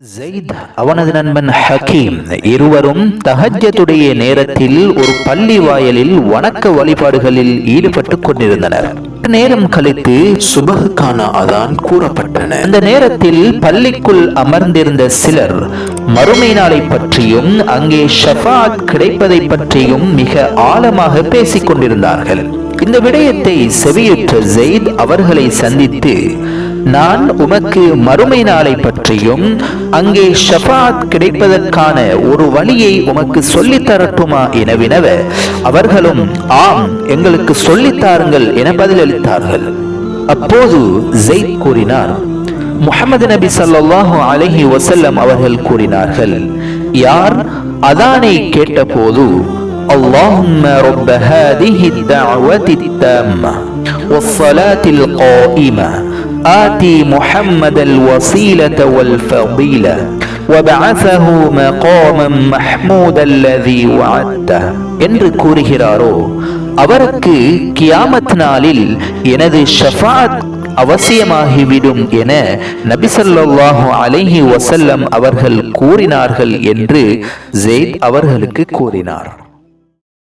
Zaid அவனது நண்பன் ஹக்கீம் இருவரும் தஹஜ்ஜுடைய நேரத்தில் ஒரு பள்ளி வாயலில் வணக்க வழிபாடுகளில் ஈடுபட்டுக் கொண்டிருந்தனர். நேரம் கழித்து சுபஹுக்கான அதான் கூறப்பட்டன. அந்த நேரத்தில் பள்ளிக்குள் அமர்ந்திருந்த சிலர் மறுமை நாளை பற்றியும் அங்கே ஷஃபாத் கிடைப்பதை பற்றியும் மிக ஆழமாக பேசிக் கொண்டிருந்தார்கள். இந்த விடயத்தை செவியுற்ற ஸைத் அவர்களை சந்தித்து, நான் உமக்கு மறுமை நாளை பற்றியும் அங்கே ஷஃபாத் கிடைப்பதற்கான ஒரு வழியை உமக்கு சொல்லித் தரட்டுமா என வினவ, அவர்களும் ஆம், எங்களுக்கு சொல்லித்தாருங்கள் என பதிலளித்தார்கள். அப்போது ஸைத் கூறினார், முஹம்மது நபி ஸல்லல்லாஹு அலைஹி வஸல்லம் அவர்கள் கூறினார்கள், யார் அதானை கேட்டபோது اللهم رب هذه الدعوة التامة والصلاة القائمة آتي محمد الوسيلة والفضيلة وبعثه مقاما محمودا الذي وعدته என்று கூறுகிறாரோ அவருக்கு கியாமத் நாளில் எனது ஷஃபாத் அவசியமாகிவிடும் என நபி ஸல்லல்லாஹு அலைஹி வஸல்லம் அவர்கள் கூறினார்கள் என்று ஸைத் அவர்களுக்கு கூறினார்.